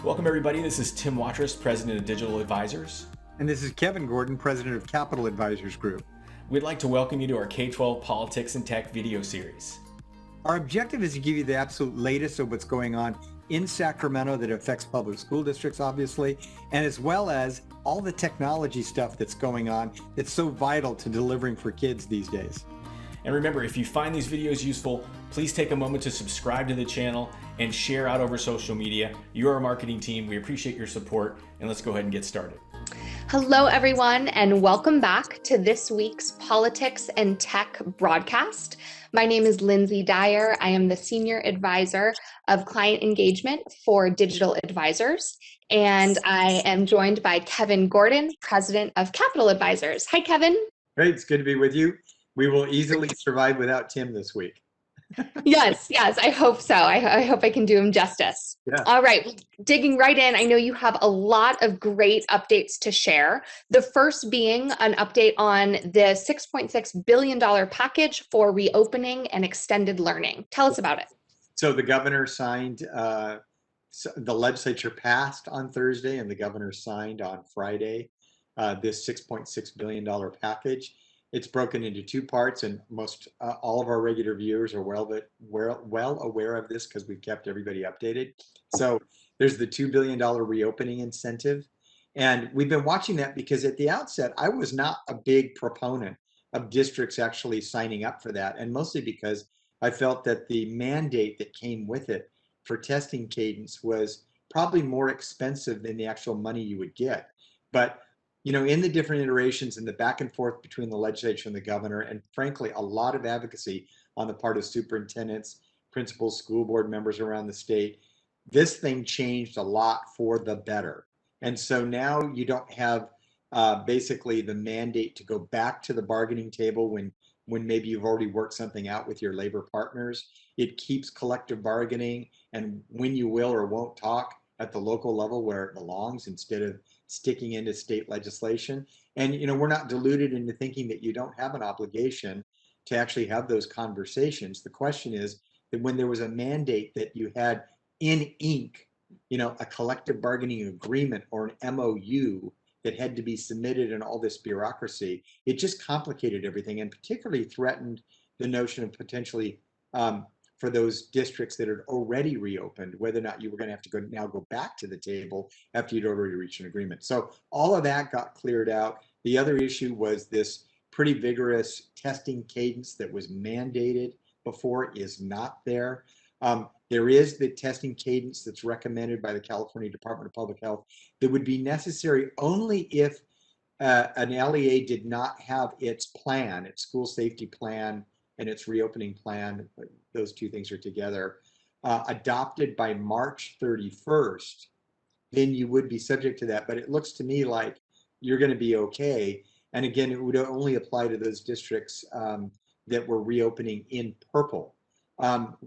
Welcome everybody, this is Tim Watrous, President of Digital Advisors. And this is Kevin Gordon, President of Capital Advisors Group. We'd like to welcome you to our K-12 Politics and Tech video series. Our objective is to give you the absolute latest of what's going on in Sacramento that affects public school districts, obviously, and as well as all the technology stuff that's going on that's so vital to delivering for kids these days. And remember, if you find these videos useful, please take a moment to subscribe to the channel and share out over social media. You're our marketing team. We appreciate your support, and let's go ahead and get started. Hello, everyone, and welcome back to this week's Politics and Tech broadcast. My name is Lindsay Dyer. I am the Senior Advisor of Client Engagement for Digital Advisors, and I am joined by Kevin Gordon, President of Capital Advisors. Hi, Kevin. Great, it's good to be with you. We will easily survive without Tim this week. Yes, I hope so. I hope I can do him justice. Yeah. All right, digging right in, I know you have a lot of great updates to share. The first being an update on the $6.6 billion package for reopening and extended learning. Tell us about it. So the governor signed, the legislature passed on Thursday and the governor signed on Friday this $6.6 billion package. It's broken into two parts, and most all of our regular viewers are well aware of this because we've kept everybody updated. So there's the $2 billion reopening incentive, and we've been watching that because at the outset, I was not a big proponent of districts actually signing up for that, and mostly because I felt that the mandate that came with it for testing cadence was probably more expensive than the actual money you would get. But you know, in the different iterations and the back and forth between the legislature and the governor, and frankly, a lot of advocacy on the part of superintendents, principals, school board members around the state, this thing changed a lot for the better. And so now you don't have basically the mandate to go back to the bargaining table when maybe you've already worked something out with your labor partners. It keeps collective bargaining and when you will or won't talk at the local level where it belongs instead of sticking into state legislation. And you know, we're not deluded into thinking that you don't have an obligation to actually have those conversations. The question is that when there was a mandate that you had in ink, you know, a collective bargaining agreement or an MOU that had to be submitted and all this bureaucracy, it just complicated everything and particularly threatened the notion of potentially for those districts that had already reopened, whether or not you were going to have to go back to the table after you'd already reached an agreement. So all of that got cleared out. The other issue was this pretty vigorous testing cadence that was mandated before is not there. There is the testing cadence that's recommended by the California Department of Public Health that would be necessary only if an LEA did not have its plan, its school safety plan, and its reopening plan, those two things are together, adopted by March 31st, then you would be subject to that. But it looks to me like you're going to be okay. And again, it would only apply to those districts that were reopening in purple.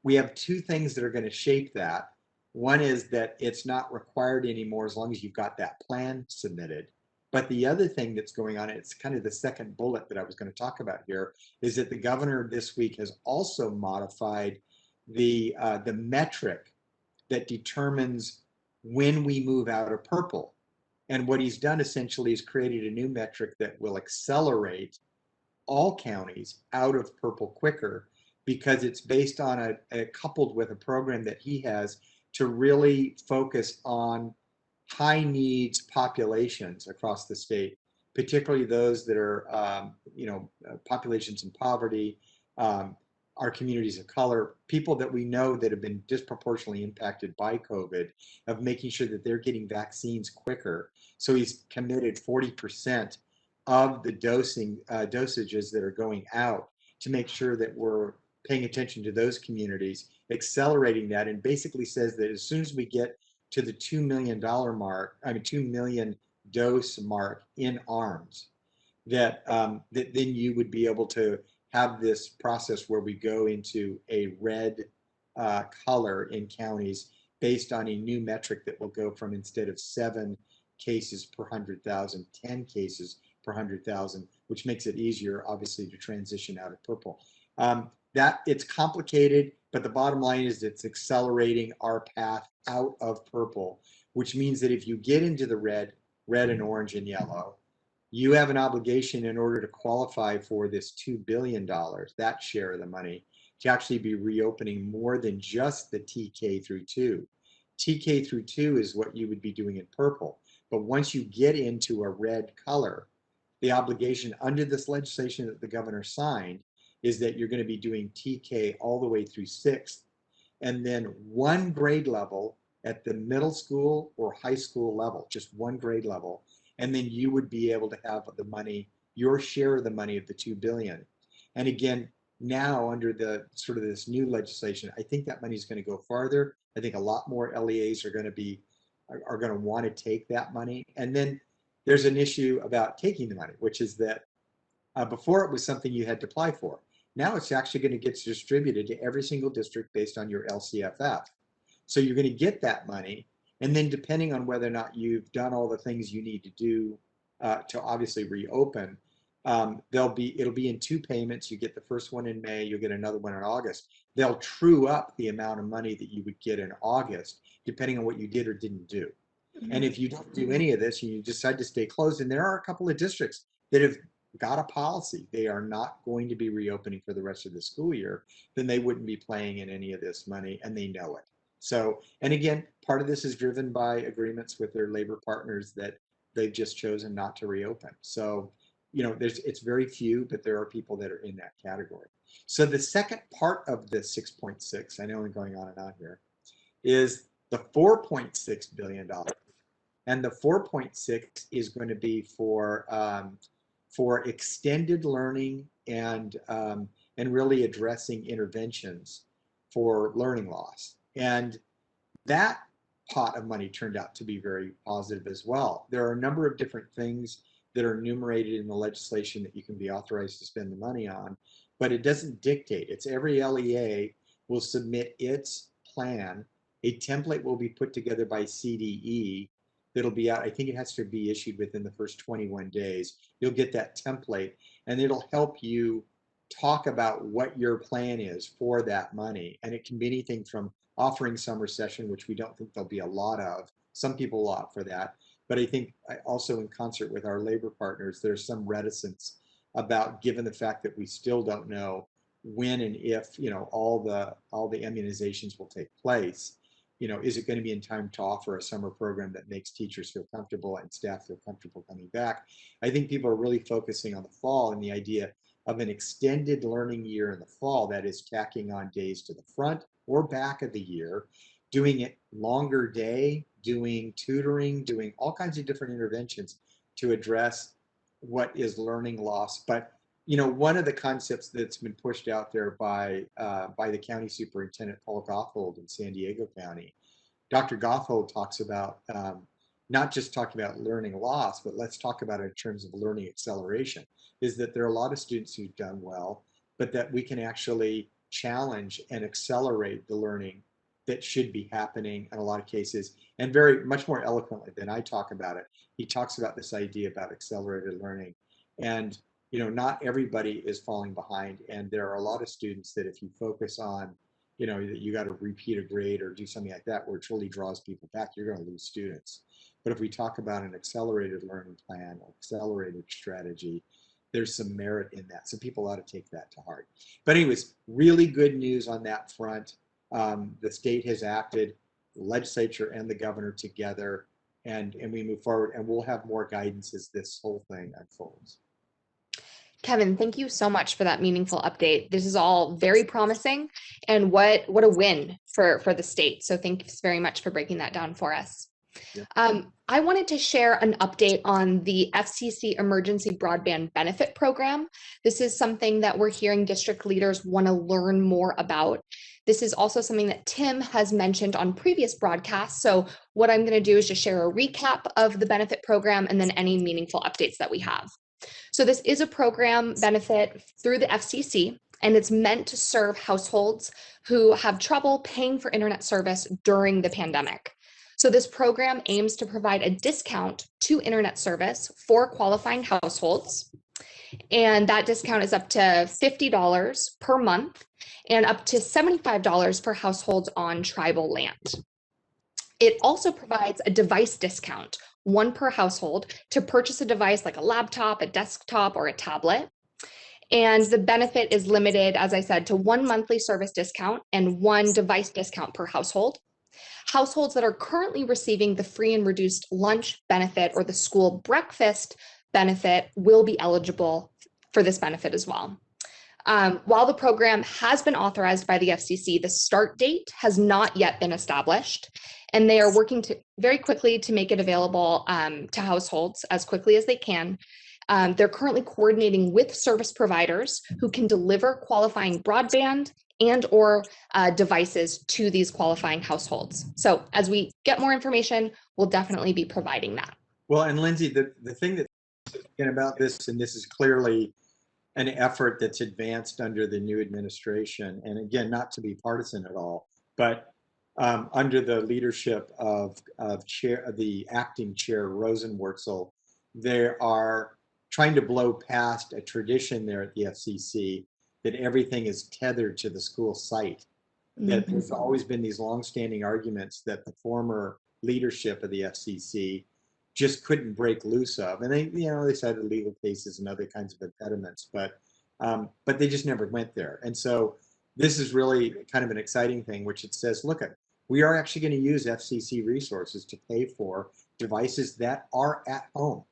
We have two things that are going to shape that. One is that it's not required anymore as long as you've got that plan submitted. But the other thing that's going on, it's kind of the second bullet that I was going to talk about here, is that the governor this week has also modified the metric that determines when we move out of purple. And what he's done essentially is created a new metric that will accelerate all counties out of purple quicker because it's based on coupled with a program that he has to really focus on high needs populations across the state, particularly those that are, populations in poverty, our communities of color, people that we know that have been disproportionately impacted by COVID, of making sure that they're getting vaccines quicker. So he's committed 40% of the dosages that are going out to make sure that we're paying attention to those communities, accelerating that, and basically says that as soon as we get to the $2 million mark, 2 million dose mark in arms, that then you would be able to have this process where we go into a red color in counties based on a new metric that will go from, instead of 7 cases per 100,000, 10 cases per 100,000, which makes it easier, obviously, to transition out of purple. that it's complicated, but the bottom line is it's accelerating our path out of purple, which means that if you get into the red and orange and yellow, you have an obligation in order to qualify for this $2 billion, that share of the money, to actually be reopening more than just the TK through 2. TK through 2 is what you would be doing in purple. But once you get into a red color, the obligation under this legislation that the governor signed is that you're going to be doing TK all the way through 6th, and then one grade level at the middle school or high school level, just one grade level. And then you would be able to have the money, your share of the money of the $2 billion. And again, now under the sort of this new legislation, I think that money is going to go farther. I think a lot more LEAs are going to want to take that money. And then there's an issue about taking the money, which is that before it was something you had to apply for. Now it's actually going to get distributed to every single district based on your LCFF. So you're going to get that money. And then depending on whether or not you've done all the things you need to do to obviously reopen, it'll be in 2 payments. You get the first one in May, you'll get another one in August. They'll true up the amount of money that you would get in August, depending on what you did or didn't do. And if you don't do any of this and you decide to stay closed, and there are a couple of districts that have got a policy, they are not going to be reopening for the rest of the school year, then they wouldn't be playing in any of this money, and they know it. So, and again, part of this is driven by agreements with their labor partners that they've just chosen not to reopen. So, it's very few, but there are people that are in that category. So the second part of the 6.6, I know I'm going on and on here, is the $4.6 billion. And the 4.6 is going to be for extended learning and really addressing interventions for learning loss. And that pot of money turned out to be very positive as well. There are a number of different things that are enumerated in the legislation that you can be authorized to spend the money on, but it doesn't dictate. It's every LEA will submit its plan. A template will be put together by CDE that'll be out. I think it has to be issued within the first 21 days. You'll get that template, and it'll help you talk about what your plan is for that money. And it can be anything from offering summer session, which we don't think there'll be a lot of. Some people will opt for that. But I think also in concert with our labor partners, there's some reticence about, given the fact that we still don't know when and if all the immunizations will take place. Is it going to be in time to offer a summer program that makes teachers feel comfortable and staff feel comfortable coming back? I think people are really focusing on the fall and the idea of an extended learning year in the fall, that is tacking on days to the front or back of the year, doing it longer day, doing tutoring, doing all kinds of different interventions to address what is learning loss. But one of the concepts that's been pushed out there by the county superintendent, Paul Gothold in San Diego County, Dr. Gothold talks about not just talking about learning loss, but let's talk about it in terms of learning acceleration, is that there are a lot of students who've done well, but that we can actually challenge and accelerate the learning that should be happening in a lot of cases, and very much more eloquently than I talk about it. He talks about this idea about accelerated learning. And not everybody is falling behind, and there are a lot of students that if you focus on, that you got to repeat a grade or do something like that, where it really draws people back, you're going to lose students. But if we talk about an accelerated learning plan, or accelerated strategy, there's some merit in that. So people ought to take that to heart. But anyways, really good news on that front. The state has acted, the legislature and the governor together, and we move forward, and we'll have more guidance as this whole thing unfolds. Kevin, thank you so much for that meaningful update. This is all very promising, and what a win for the state. So thanks very much for breaking that down for us. Yeah. I wanted to share an update on the FCC Emergency Broadband Benefit Program. This is something that we're hearing district leaders want to learn more about. This is also something that Tim has mentioned on previous broadcasts. So what I'm going to do is just share a recap of the benefit program and then any meaningful updates that we have. So this is a program benefit through the FCC, and it's meant to serve households who have trouble paying for internet service during the pandemic. So this program aims to provide a discount to internet service for qualifying households. And that discount is up to $50 per month. and up to $75 for households on tribal land. It also provides a device discount, one per household, to purchase a device like a laptop, a desktop, or a tablet. And the benefit is limited, as I said, to one monthly service discount and one device discount per household. Households that are currently receiving the free and reduced lunch benefit or the school breakfast benefit will be eligible for this benefit as well. While the program has been authorized by the FCC, the start date has not yet been established, and they are working very quickly to make it available to households as quickly as they can. They're currently coordinating with service providers who can deliver qualifying broadband and or devices to these qualifying households. So as we get more information, we'll definitely be providing that. Well, and Lindsay, the thing that's significant about this, and this is clearly an effort that's advanced under the new administration, and again, not to be partisan at all, but under the leadership of the acting chair Rosenwurzel, they are trying to blow past a tradition there at the FCC that everything is tethered to the school site. That there's always been these longstanding arguments that the former leadership of the FCC just couldn't break loose of, and they cited legal cases and other kinds of impediments, but they just never went there. And so this is really kind of an exciting thing, which it says, look, we are actually going to use FCC resources to pay for devices that are at home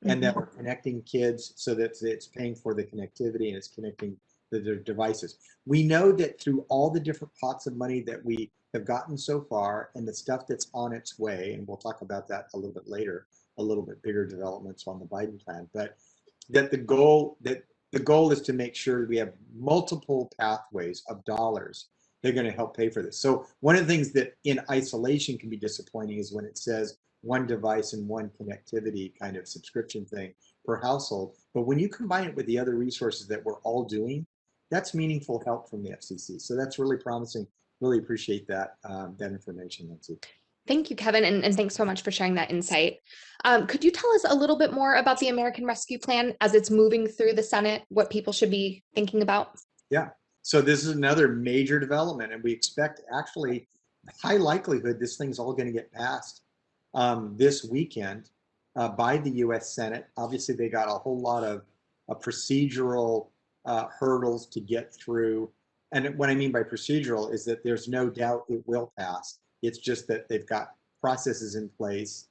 and that are connecting kids, so that it's paying for the connectivity and it's connecting the devices. We know that through all the different pots of money that we have gotten so far and the stuff that's on its way, and we'll talk about that a little bit later, a little bit bigger developments on the Biden plan, but that the goal is to make sure we have multiple pathways of dollars that are going to help pay for this. So one of the things that in isolation can be disappointing is when it says one device and one connectivity kind of subscription thing per household. But when you combine it with the other resources that we're all doing, that's meaningful help from the FCC. So that's really promising. Really appreciate that information, Lindsay. Thank you, Kevin, and thanks so much for sharing that insight. Could you tell us a little bit more about the American Rescue Plan as it's moving through the Senate, what people should be thinking about? Yeah, so this is another major development, and we expect actually high likelihood this thing's all going to get passed this weekend by the U.S. Senate. Obviously, they got a whole lot of procedural hurdles to get through. And what I mean by procedural is that there's no doubt it will pass. It's just that they've got processes in place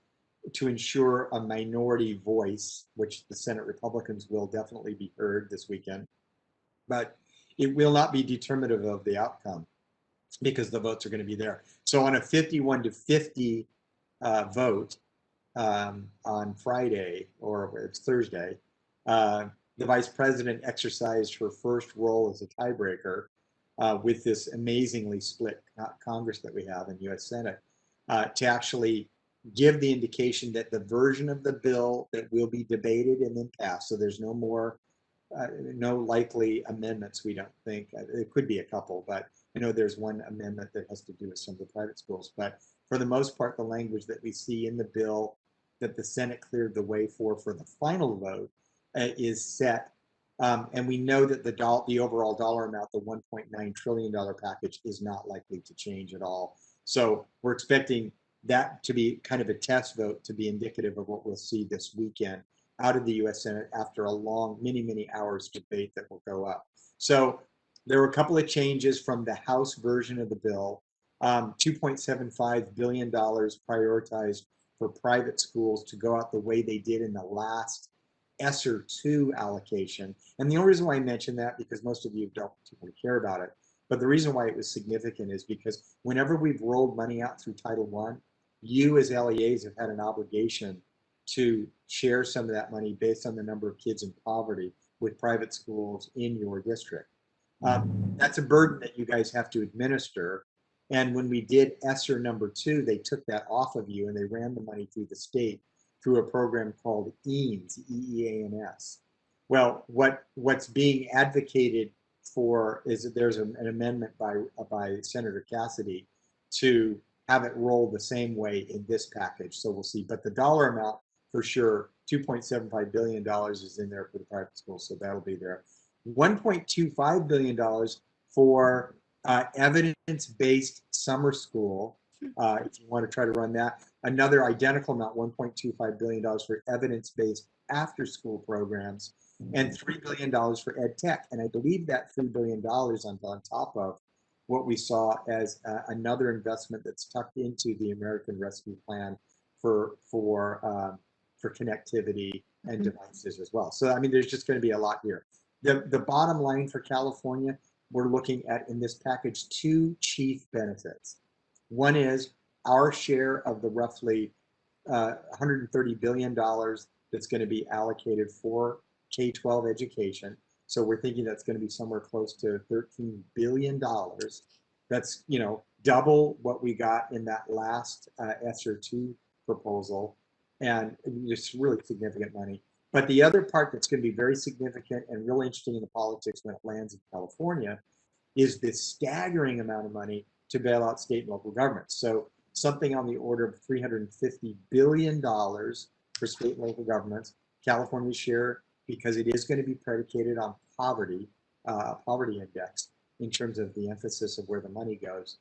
to ensure a minority voice, which the Senate Republicans will definitely be heard this weekend. But it will not be determinative of the outcome because the votes are going to be there. So on a 51-50 vote on Friday, or it's Thursday, the vice president exercised her first role as a tiebreaker with this amazingly split Congress that we have in U.S. Senate to actually give the indication that the version of the bill that will be debated and then passed, so there's no more, no likely amendments, we don't think. It could be a couple, but I know there's one amendment that has to do with some of the private schools. But for the most part, the language that we see in the bill that the Senate cleared the way for the final vote is set. And we know that the overall dollar amount, the $1.9 trillion package, is not likely to change at all. So we're expecting that to be kind of a test vote to be indicative of what we'll see this weekend out of the U.S. Senate after a long, many hours debate that will go up. So there were a couple of changes from the House version of the bill. $2.75 billion prioritized for private schools to go out the way they did in the last ESSER II allocation. And the only reason why I mention that, because most of you don't particularly care about it, but the reason why it was significant is because whenever we've rolled money out through Title I, you as LEAs have had an obligation to share some of that money based on the number of kids in poverty with private schools in your district. That's a burden that you guys have to administer. And when we did ESSER #2, they took that off of you and they ran the money through the state through a program called EANS, E-E-A-N-S. Well, what's being advocated for is that there's an amendment by Senator Cassidy to have it roll the same way in this package. So we'll see. But the dollar amount for sure, $2.75 billion is in there for the private schools, so that'll be there. $1.25 billion for evidence-based summer school, if you want to try to run that. Another identical amount, $1.25 billion for evidence-based after-school programs, and $3 billion for ed tech. And I believe that $3 billion on top of what we saw as another investment that's tucked into the American Rescue Plan for connectivity and devices as well. So I mean, there's just going to be a lot here. The bottom line for California, we're looking at in this package two chief benefits. One is our share of the roughly $130 billion that's going to be allocated for K-12 education. So we're thinking that's going to be somewhere close to $13 billion. That's, you know, double what we got in that last ESSER 2 proposal, and it's really significant money. But the other part that's going to be very significant and really interesting in the politics when it lands in California is this staggering amount of money to bail out state and local governments. So something on the order of $350 billion for state and local governments. California's share, because it is going to be predicated on poverty index in terms of the emphasis of where the money goes.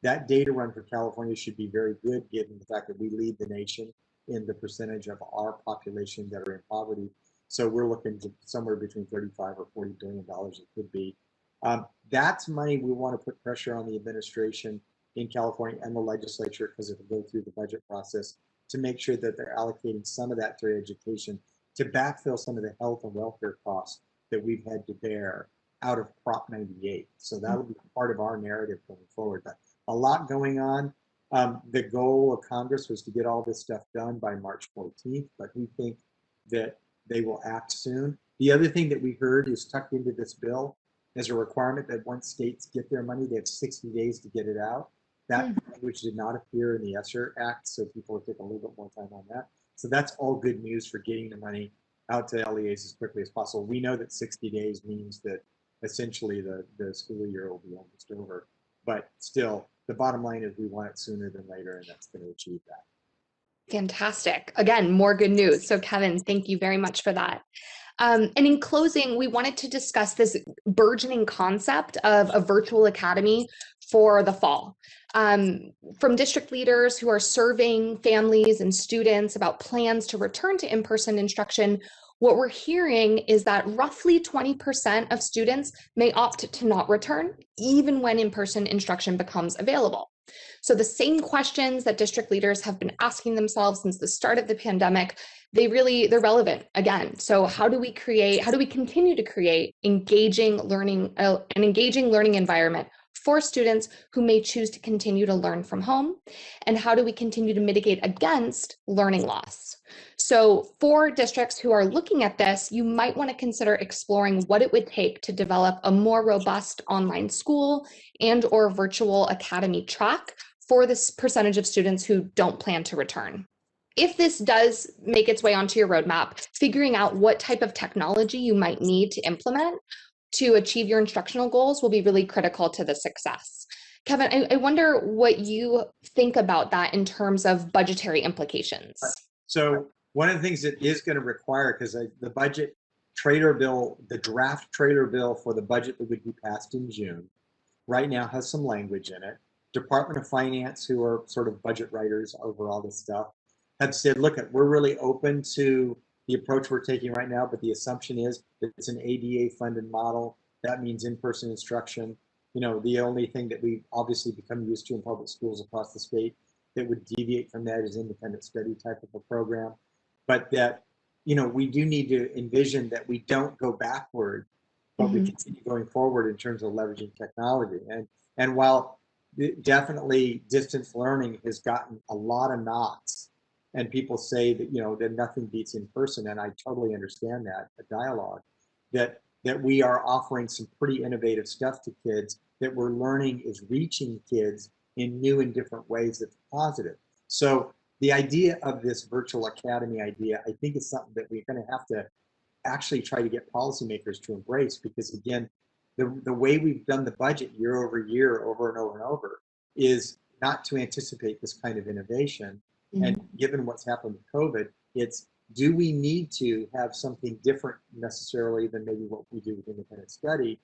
That data run for California should be very good, given the fact that we lead the nation in the percentage of our population that are in poverty. So we're looking to somewhere between 35 or $40 billion it could be. That's money we want to put pressure on the administration in California and the legislature, because it will go through the budget process, to make sure that they're allocating some of that to education to backfill some of the health and welfare costs that we've had to bear out of Prop 98. So that'll be part of our narrative going forward. But a lot going on. The goal of Congress was to get all this stuff done by March 14th, but we think that they will act soon. The other thing that we heard is tucked into this bill as a requirement that once states get their money, they have 60 days to get it out. That language did not appear in the ESSER Act, so people will take a little bit more time on that. So that's all good news for getting the money out to LEAs as quickly as possible. We know that 60 days means that essentially the school year will be almost over, but still, the bottom line is we want it sooner than later, and that's going to achieve that. Fantastic. Again, more good news. So Kevin, thank you very much for that. And in closing, we wanted to discuss this burgeoning concept of a virtual academy for the fall. From district leaders who are serving families and students about plans to return to in-person instruction, what we're hearing is that roughly 20% of students may opt to not return, even when in-person instruction becomes available. So the same questions that district leaders have been asking themselves since the start of the pandemic, they're relevant again. So how do we continue to create an engaging learning environment for students who may choose to continue to learn from home? And how do we continue to mitigate against learning loss? So for districts who are looking at this, you might want to consider exploring what it would take to develop a more robust online school and or virtual academy track for this percentage of students who don't plan to return. If this does make its way onto your roadmap, figuring out what type of technology you might need to implement to achieve your instructional goals will be really critical to the success. Kevin, I wonder what you think about that in terms of budgetary implications. So one of the things that is going to require, because the budget trailer bill, the draft trailer bill for the budget that would be passed in June, right now has some language in it. Department of Finance, who are sort of budget writers over all this stuff, have said, look, we're really open to the approach we're taking right now, but the assumption is that it's an ADA funded model. That means in-person instruction. You know, the only thing that we've obviously become used to in public schools across the state that would deviate from that is independent study type of a program. But that, you know, we do need to envision that we don't go backward, but we continue going forward in terms of leveraging technology. And while definitely distance learning has gotten a lot of knocks, and people say that, you know, that nothing beats in person, and I totally understand that, a dialogue, that we are offering some pretty innovative stuff to kids, that we're learning is reaching kids in new and different ways that's positive. So the idea of this virtual academy idea, I think, is something that we're going to have to actually try to get policymakers to embrace, because again, the way we've done the budget year over year, over and over and over, is not to anticipate this kind of innovation. And given what's happened with COVID, it's, do we need to have something different necessarily than maybe what we do with independent study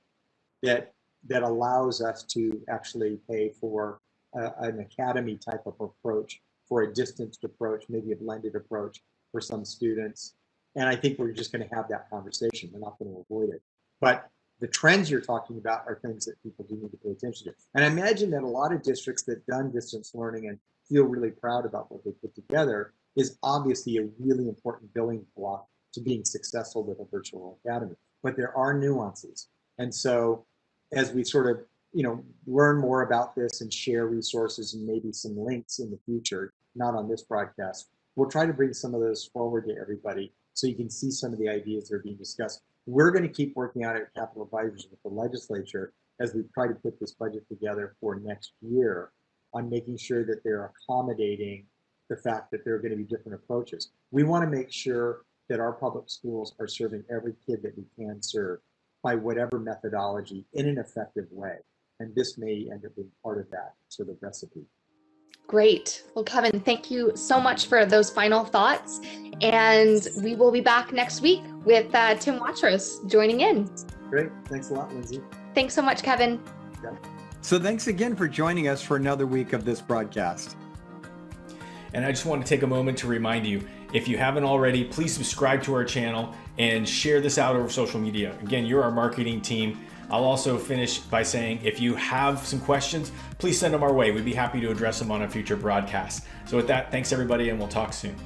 that that allows us to actually pay for an academy type of approach, for a distanced approach, maybe a blended approach for some students. And I think we're just going to have that conversation. We're not going to avoid it. But the trends you're talking about are things that people do need to pay attention to. And I imagine that a lot of districts that done distance learning and feel really proud about what they put together is obviously a really important building block to being successful with a virtual academy. But there are nuances. And so as we sort of, learn more about this and share resources and maybe some links in the future, not on this broadcast, we'll try to bring some of those forward to everybody so you can see some of the ideas that are being discussed. We're going to keep working on it at Capital Advisors with the legislature as we try to put this budget together for next year on making sure that they're accommodating the fact that there are going to be different approaches. We want to make sure that our public schools are serving every kid that we can serve by whatever methodology in an effective way. And this may end up being part of that sort of recipe. Great. Well, Kevin, thank you so much for those final thoughts. And we will be back next week with Tim Watrous joining in. Great. Thanks a lot, Lindsay. Thanks so much, Kevin. Yeah. So thanks again for joining us for another week of this broadcast. And I just want to take a moment to remind you, if you haven't already, please subscribe to our channel and share this out over social media. Again, you're our marketing team. I'll also finish by saying, if you have some questions, please send them our way. We'd be happy to address them on a future broadcast. So with that, thanks everybody, and we'll talk soon.